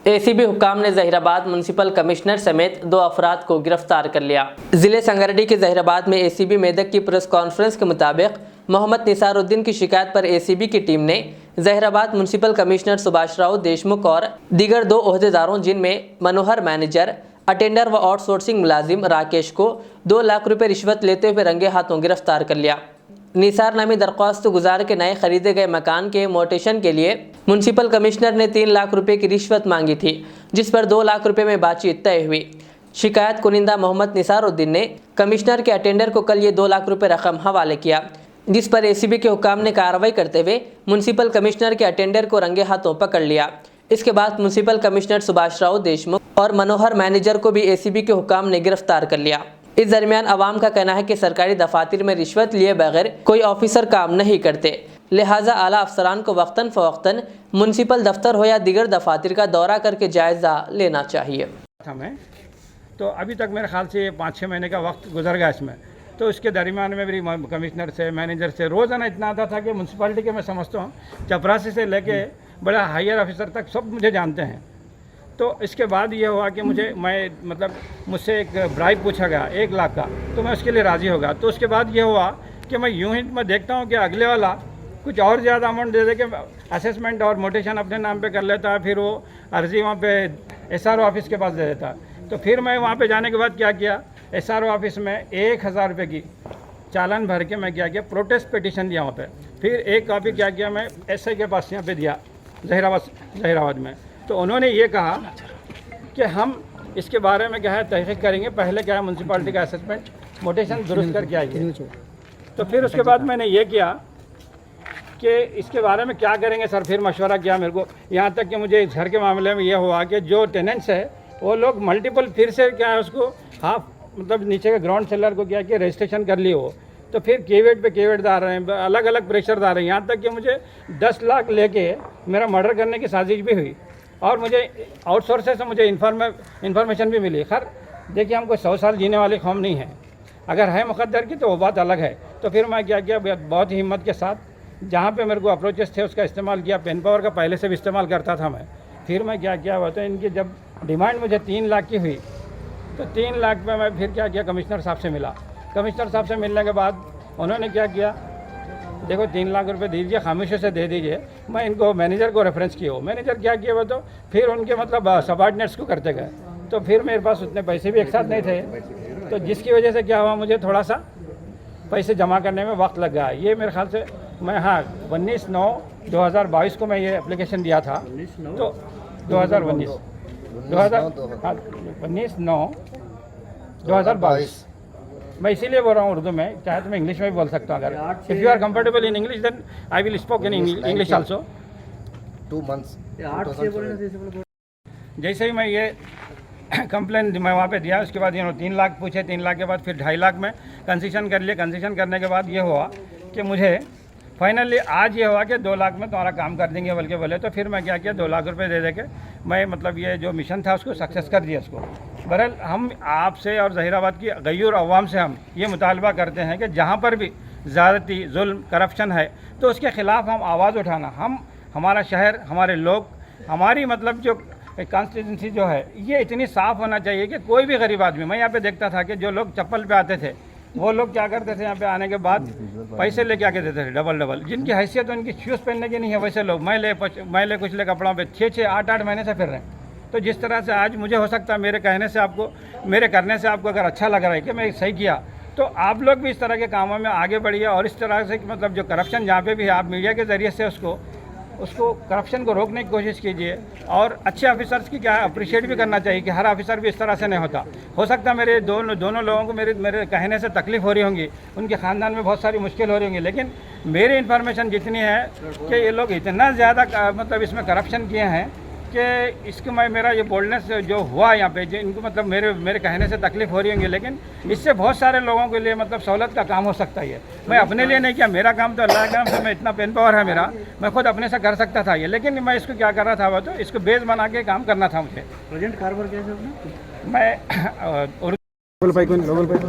ACB हुक्काम ने Zaheerabad municipal commissioner समेत 2 अफराद को गिरफ्तार कर लिया। जिले संगारेड्डी के जहीराबाद में एसीबी मेदक की प्रेस कॉन्फ्रेंस के मुताबिक मोहम्मद निसारुद्दीन की शिकायत पर एसीबी की टीम ने जहीराबाद म्युनिसिपल कमिश्नर सुभाष राव देशमुख और दीगर 2 ओहदेदारों जिनमें मनोहर मैनेजर, अटेंडर व आउटसोर्सिंग मुलाजिम राकेश को 2 लाख रुपए रिश्वत लेते हुए रंगे हाथों गिरफ्तार कर लिया। निसार नामी दरख्वास्त गुजार के नए खरीदे गए मकान के मोटेशन के लिए म्युनिसिपल कमिश्नर ने 3 लाख रुपए की रिश्वत मांगी थी, जिस पर 2 लाख रुपए में बातचीत तय हुई। शिकायत कुनिंदा मोहम्मद निसारुद्दीन ने कमिश्नर के अटेंडर को कल ये 2 लाख रुपए रकम हवाले किया, जिस पर एसीबी के हुक्काम ने कार्रवाई करते हुए म्युनिसिपल कमिश्नर के अटेंडर को रंगे हाथों पकड़ लिया। इसके बाद म्युनिसिपल कमिश्नर सुभाष राव देशमुख और मनोहर मैनेजर को भी एसीबी के हुक्काम ने गिरफ्तार कर लिया। इस दरमियान अवाम का कहना है कि सरकारी दफातर में रिश्वत लिए बगैर कोई ऑफिसर काम नहीं करते, लिहाजा आला अफसरान को वक्तन फ़वक्तन म्युनिसिपल दफ्तर हो या दीगर दफातर का दौरा करके जायज़ा लेना चाहिए। हमें तो अभी तक मेरे ख्याल से 5-6 महीने का वक्त गुजर गया इसमें, तो इसके दरमियान में मेरी कमिश्नर से, मैनेजर से रोज़ाना इतना आता था कि म्यूनसिपालिटी के मैं समझता हूँ चपरासी से लेके बड़ा हायर ऑफिसर तक सब मुझे जानते हैं। तो इसके बाद ये हुआ कि मुझसे एक ब्राइब पूछा गया 1 लाख का, तो मैं उसके लिए राज़ी हो गया। तो उसके बाद ये हुआ कि मैं यूं ही मैं देखता हूँ कि अगले वाला कुछ और ज़्यादा अमाउंट दे दे के असेसमेंट और मोटेशन अपने नाम पे कर लेता है, फिर वो अर्जी वहाँ पे SRO ऑफिस के पास दे देता है। तो फिर मैं वहाँ पे जाने के बाद क्या किया, SRO ऑफिस में 1000 रुपये की चालान भर के मैं क्या किया, प्रोटेस्ट पिटीशन दिया वहाँ पे। फिर एक कॉपी क्या किया, मैं SI के पास यहाँ पे दिया जहीराबाद में। तो उन्होंने ये कहा कि हम इसके बारे में क्या है तहकीक करेंगे, पहले क्या है म्यूनसिपालिटी का असेसमेंट मोटेशन दुरुस्त करके आएंगे। तो फिर उसके बाद मैंने ये किया कि इसके बारे में क्या करेंगे सर, फिर मशवरा किया मेरे को, यहाँ तक कि मुझे इस घर के मामले में ये हुआ कि जो टेनेंट्स है वो लोग मल्टीपल फिर से क्या है उसको नीचे के ग्राउंड सेलर को क्या कि रजिस्ट्रेशन कर लिए हो, तो फिर केवेट पे केवेट डाल रहे हैं, अलग अलग प्रेशर डाल रहे हैं, यहाँ तक कि मुझे 10 लाख लेके मेरा मर्डर करने की साजिश भी हुई और मुझे आउटसोर्सेस से मुझे इन्फॉर्मेशन भी मिली। खैर देखिए, हमको 100 साल जीने वाली कौम नहीं है, अगर है मुक़द्दर की तो वो बात अलग है। तो फिर मैं क्या किया, बहुत ही हिम्मत के साथ जहाँ पे मेरे को अप्रोचेस थे उसका इस्तेमाल किया। पेन पावर का पहले से भी इस्तेमाल करता था मैं। फिर मैं क्या किया हुआ, तो इनकी जब डिमांड मुझे 3 लाख की हुई तो 3 लाख पे मैं फिर क्या किया, कमिश्नर साहब से मिला। कमिश्नर साहब से मिलने के बाद उन्होंने क्या किया, देखो 3 लाख रुपए दीजिए, खामोशी से दे दीजिए। मैं इनको मैनेजर को रेफरेंस किया हो, मैनेजर क्या किया वो, तो फिर उनके सबॉर्डिनेट्स को करते गए। तो फिर मेरे पास उतने पैसे भी एक साथ नहीं थे, तो जिसकी वजह से क्या हुआ, मुझे थोड़ा सा पैसे जमा करने में वक्त लग गया। ये मेरे ख्याल से मैं 19/9/2022 को मैं ये एप्लीकेशन दिया था। तो 19/9/2022 मैं इसीलिए बोल रहा हूँ उर्दू में, चाहे तो मैं इंग्लिश में भी बोल सकता हूँ। अगर if you are comfortable in English then I will spoke in English also. 2 months। जैसे ही मैं ये कंप्लेन मैं वहाँ पे दिया, उसके बाद 3 लाख पूछे, 3 लाख के बाद फिर 2.5 लाख में कंसेशन कर लिए। कंसेशन करने के बाद ये हुआ कि मुझे फाइनली आज ये हुआ कि 2 लाख में तुम्हारा काम कर देंगे बल्कि बोले। तो फिर मैं क्या किया, 2 लाख रुपए दे के मैं ये जो मिशन था उसको सक्सेस कर दिया उसको। बहरहाल हम आपसे और जहीराबाद की गयूर अवाम से हम ये मुतालबा करते हैं कि जहाँ पर भी ज़्यादती, जुल्म, करप्शन है तो उसके ख़िलाफ़ हम आवाज़ उठाना, हमारा शहर, हमारे लोग, हमारी जो कॉन्स्टिट्यूंसी जो है ये इतनी साफ़ होना चाहिए कि कोई भी गरीब आदमी, मैं यहाँ पे देखता था कि जो लोग चप्पल पे आते थे वो लोग क्या करते थे, यहाँ पे आने के बाद पैसे लेके आके देते थे डबल, जिनकी हैसियत उनकी शूज़ पहनने की नहीं है, वैसे लोग मैले कुचले कपड़ों पे 6-6, 8-8 महीने से फिर रहे हैं। तो जिस तरह से आज मुझे हो सकता है मेरे करने से आपको अगर अच्छा लग रहा है कि मैं सही किया, तो आप लोग भी इस तरह के कामों में आगे बढ़िए और इस तरह से जो करप्शन जहाँ पे भी है, आप मीडिया के ज़रिए से उसको करप्शन को रोकने की कोशिश कीजिए। और अच्छे ऑफिसर्स की क्या है, अप्रिशिएट भी करना चाहिए कि हर ऑफिसर भी इस तरह से नहीं होता। हो सकता है मेरे दोनों लोगों को मेरे कहने से तकलीफ़ हो रही होंगी, उनके ख़ानदान में बहुत सारी मुश्किल हो रही होंगी, लेकिन मेरी इन्फॉर्मेशन जितनी है कि ये लोग इतना ज़्यादा इसमें करप्शन किए हैं कि इसको मेरा ये बोलनेस जो हुआ यहाँ पे, जो इनको मेरे कहने से तकलीफ़ हो रही होंगी, लेकिन इससे बहुत सारे लोगों के लिए सहूलत का काम हो सकता है। मैं अपने लिए नहीं किया, मेरा काम तो अल्लाह के नाम से मैं इतना पेन पावर है मेरा, मैं खुद अपने से कर सकता था ये, लेकिन मैं इसको क्या कर रहा था, वो तो इसको बेस बना के काम करना था मुझे। प्रेजेंट कारबार कैसे मैं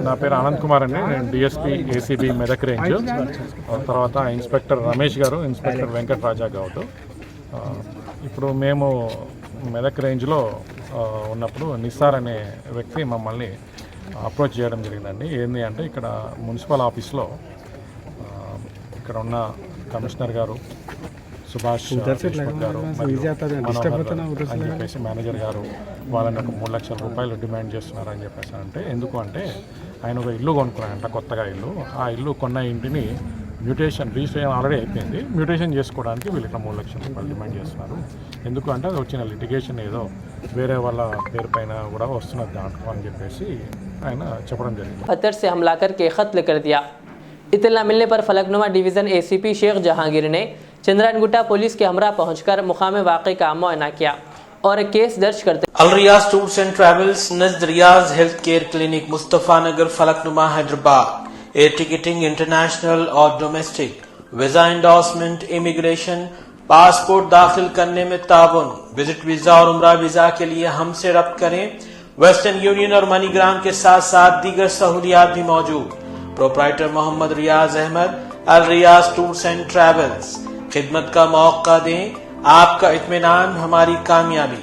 నా పేరు ఆనంద్ కుమార్ అండి, నేను డిఎస్పీ ఏసీబీ మెదక్ రేంజ్, తర్వాత ఇన్స్పెక్టర్ రమేష్ గారు, ఇన్స్పెక్టర్ వెంకట్ రాజా గౌడ్, ఇప్పుడు మేము మెదక్ రేంజ్లో ఉన్నప్పుడు నిస్సార్ అనే వ్యక్తి మమ్మల్ని అప్రోచ్ చేయడం జరిగిందండి. ఏంటి అంటే ఇక్కడ మున్సిపల్ ఆఫీస్లో ఇక్కడ ఉన్న కమిషనర్ గారు సుభాష్ దేశ్ముఖ్ గారు మరియు మనోహర్ అని చెప్పేసి మేనేజర్ గారు వాళ్ళని ఒక 3 లక్షల రూపాయలు డిమాండ్ చేస్తున్నారని చెప్పేసి అంటే ఎందుకు అంటే ఆయన ఒక ఇల్లు కొనుక్కున్నారంట, కొత్తగా ఇల్లు. ఆ ఇల్లు కొన్న ఇంటిని రిజిస్ట్రేషన్ ఆల్రెడీ అయిపోయింది, మ్యూటేషన్ చేసుకోవడానికి వీళ్ళు ఇక్కడ 3 లక్షల రూపాయలు డిమాండ్ చేస్తున్నారు. ఎందుకు అంటే అది వచ్చిన లిటిగేషన్ ఏదో వేరే వాళ్ళ పేరు పైన కూడా వస్తున్నది దాంట్లో అని చెప్పేసి ఆయన చెప్పడం జరిగింది. पत्थर से हमला करके कत्ल कर दिया। इतला मिलने पर फलकनुमा डिवीज़न एसीपी शेख जहांगीर ने चंद्रायनगुट्टा पुलिस के हमरा पहुंचकर मुकाम वाक़े का मुआयना किया और केस दर्ज करते Al Riyaz tours and travels नज़द Riyaz health care clinic Mustafa Nagar Falaknuma Hyderabad air ticketing international और domestic visa endorsement immigration passport दाखिल करने में ताउन विजिट वीजा और उम्रा वीजा के लिए हमसे रब्त करें। वेस्टर्न यूनियन और मनीग्राम के साथ साथ दीगर सहूलियात भी मौजूद। Proprietor Mohammad Riyaz Ahmed Al Riyaz tours and travels. खिदमत का मौका दें, आपका इत्मीनान हमारी कामयाबी।